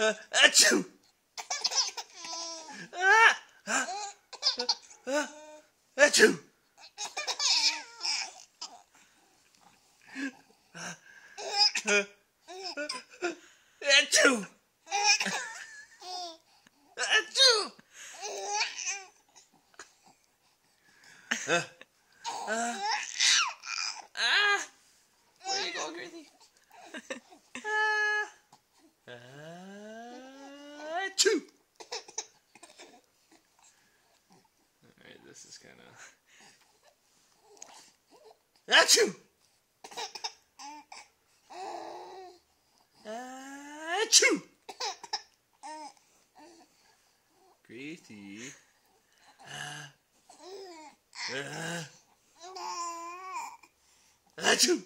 Achoo! Achoo! Achoo! Achoo! Where are you going, Crazy? Achoo! Alright, this is kind of... Achoo! Achoo! Gracie. Achoo!